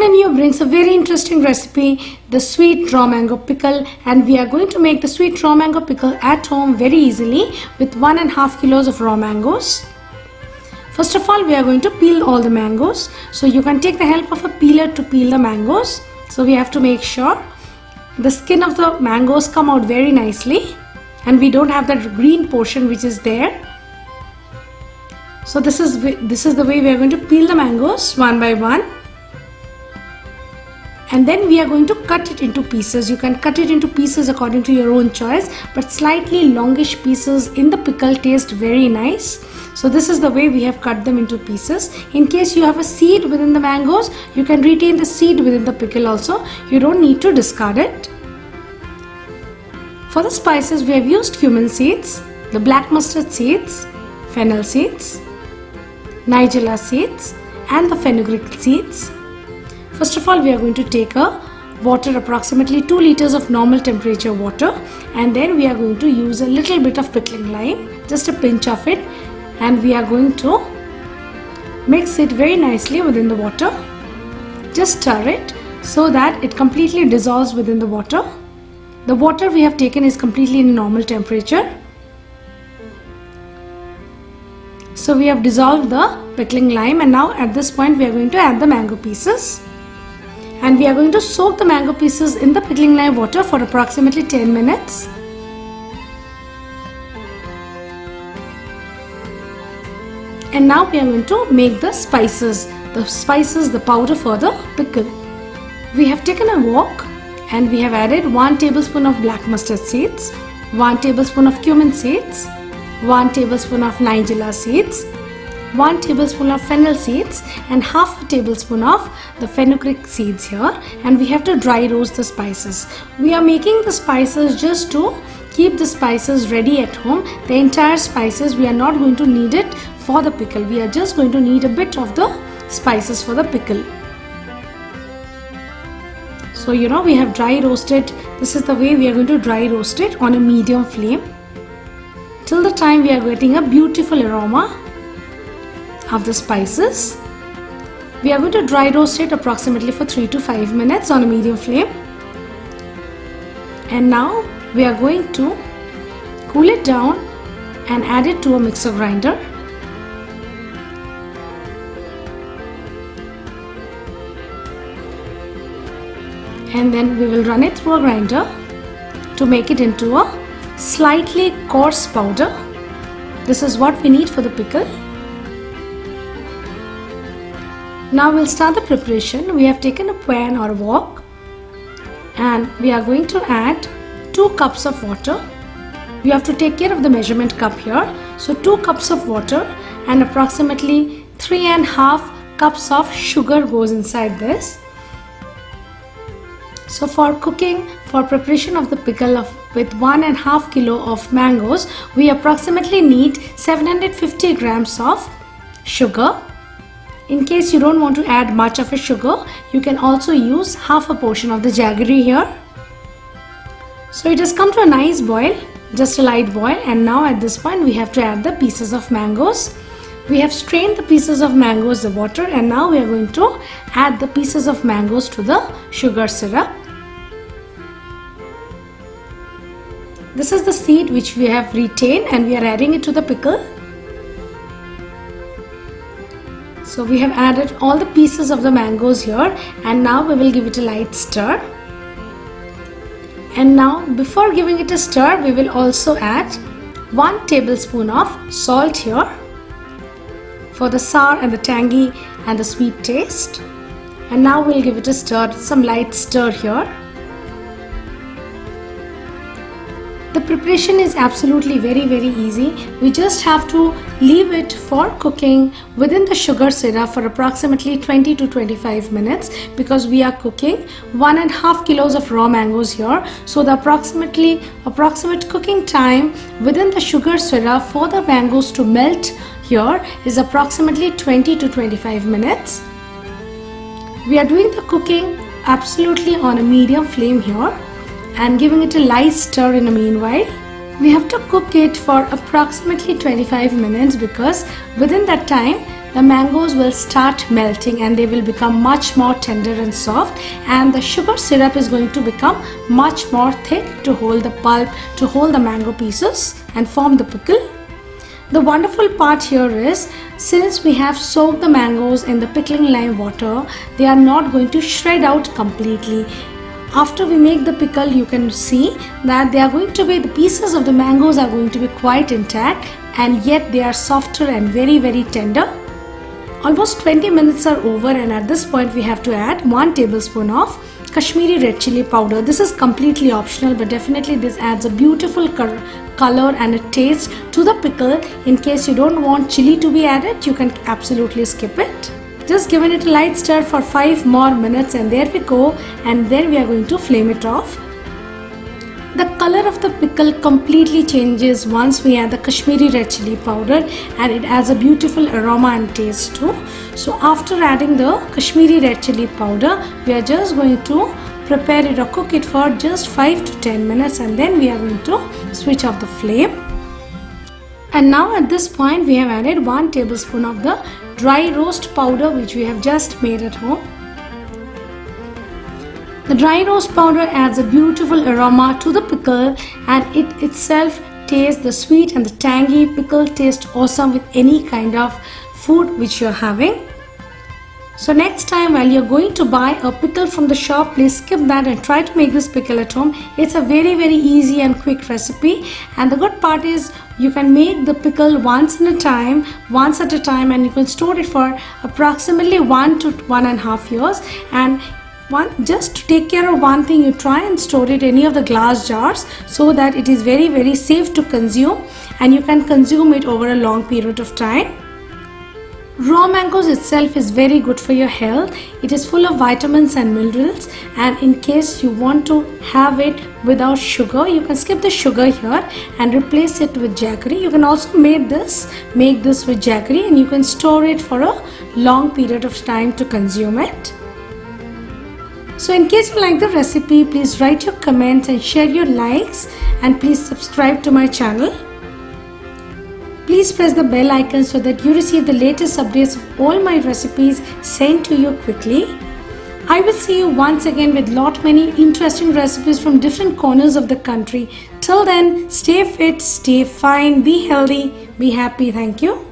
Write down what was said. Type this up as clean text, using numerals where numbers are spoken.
Ananya brings a very interesting recipe, the sweet raw mango pickle, and we are going to make the sweet raw mango pickle at home very easily with 1.5 kilos of raw mangoes. First of all, we are going to peel all the mangoes. So you can take the help of a peeler to peel the mangoes. So we have to make sure the skin of the mangoes come out very nicely and we don't have that green portion which is there. So this is the way we are going to peel the mangoes one by one. And then we are going to cut it into pieces. You can cut it into pieces according to your own choice, but slightly longish pieces in the pickle taste very nice. So this is the way we have cut them into pieces. In case you have a seed within the mangoes, you can retain the seed within the pickle also. You don't need to discard it. For the spices, we have used cumin seeds, the black mustard seeds, fennel seeds, nigella seeds, and the fenugreek seeds. First of all, we are going to take water, approximately 2 liters of normal temperature water, and then we are going to use a little bit of pickling lime, just a pinch of it, and we are going to mix it very nicely within the water. Just stir it so that it completely dissolves within the water. The water we have taken is completely in normal temperature. So we have dissolved the pickling lime, and now at this point we are going to add the mango pieces. And we are going to soak the mango pieces in the pickling lime water for approximately 10 minutes. And now we are going to make the spices, the powder for the pickle. We have taken a wok and we have added 1 tablespoon of black mustard seeds, 1 tablespoon of cumin seeds, 1 tablespoon of nigella seeds, 1 tablespoon of fennel seeds, and half a tablespoon of the fenugreek seeds here, and we have to dry roast the spices. We are making the spices just to keep the spices ready at home. The entire spices we are not going to need it for the pickle. We are just going to need a bit of the spices for the pickle. So we have dry roasted. This is the way we are going to dry roast it on a medium flame till the time we are getting a beautiful aroma of the spices. We are going to dry roast it approximately for 3 to 5 minutes on a medium flame. And now we are going to cool it down and add it to a mixer grinder. And then we will run it through a grinder to make it into a slightly coarse powder. This is what we need for the pickle. Now we'll start the preparation. We have taken a pan or a wok and we are going to add 2 cups of water. You have to take care of the measurement cup here. So 2 cups of water and approximately 3.5 cups of sugar goes inside this. So for preparation of the pickle with 1.5 kilo of mangoes, we approximately need 750 grams of sugar. In case you don't want to add much of a sugar, you can also use half a portion of the jaggery here. So it has come to a nice boil, just a light boil, and now at this point we have to add the pieces of mangoes. We have strained the pieces of mangoes, the water, and now we are going to add the pieces of mangoes to the sugar syrup. This is the seed which we have retained and we are adding it to the pickle. So we have added all the pieces of the mangoes here, and now we will give it a light stir. And now before giving it a stir, we will also add 1 tablespoon of salt here for the sour and the tangy and the sweet taste. And now we'll give it a stir, some light stir here. The preparation is absolutely very easy. We just have to leave it for cooking within the sugar syrup for approximately 20 to 25 minutes because we are cooking 1.5 kilos of raw mangoes here. So the approximate cooking time within the sugar syrup for the mangoes to melt here is approximately 20 to 25 minutes. We are doing the cooking absolutely on a medium flame here and giving it a light stir in the meanwhile. We have to cook it for approximately 25 minutes because within that time the mangoes will start melting and they will become much more tender and soft, and the sugar syrup is going to become much more thick to hold the pulp, to hold the mango pieces and form the pickle. The wonderful part here is, since we have soaked the mangoes in the pickling lime water, they are not going to shred out completely. After we make the pickle, you can see that the pieces of the mangoes are going to be quite intact, and yet they are softer and very, very tender. Almost 20 minutes are over, and at this point we have to add 1 tablespoon of Kashmiri red chili powder. This is completely optional, but definitely this adds a beautiful color and a taste to the pickle. In case you don't want chili to be added, you can absolutely skip it. Just giving it a light stir for 5 more minutes, and there we go, and then we are going to flame it off. The color of the pickle completely changes once we add the Kashmiri red chili powder, and it adds a beautiful aroma and taste too. So after adding the Kashmiri red chili powder, we are just going to prepare it or cook it for just 5 to 10 minutes, and then we are going to switch off the flame. And now at this point we have added 1 tablespoon of the dry roast powder which we have just made at home. The dry roast powder adds a beautiful aroma to the pickle, and it itself tastes the sweet and the tangy. Pickle tastes awesome with any kind of food which you are having. So next time while you're going to buy a pickle from the shop, please skip that and try to make this pickle at home. It's a very, very easy and quick recipe, and the good part is you can make the pickle once at a time, and you can store it for approximately 1 to 1.5 years. And just to take care of one thing, you try and store it in any of the glass jars so that it is very, very safe to consume, and you can consume it over a long period of time. Raw mangoes itself is very good for your health. It is full of vitamins and minerals, and in case you want to have it without sugar, you can skip the sugar here and replace it with jaggery. You can also make this with jaggery, and you can store it for a long period of time to consume it. So in case you like the recipe, please write your comments and share your likes, and please subscribe to my channel. Please press the bell icon so that you receive the latest updates of all my recipes sent to you quickly. I will see you once again with many interesting recipes from different corners of the country. Till then, stay fit, stay fine, be healthy, be happy. Thank you.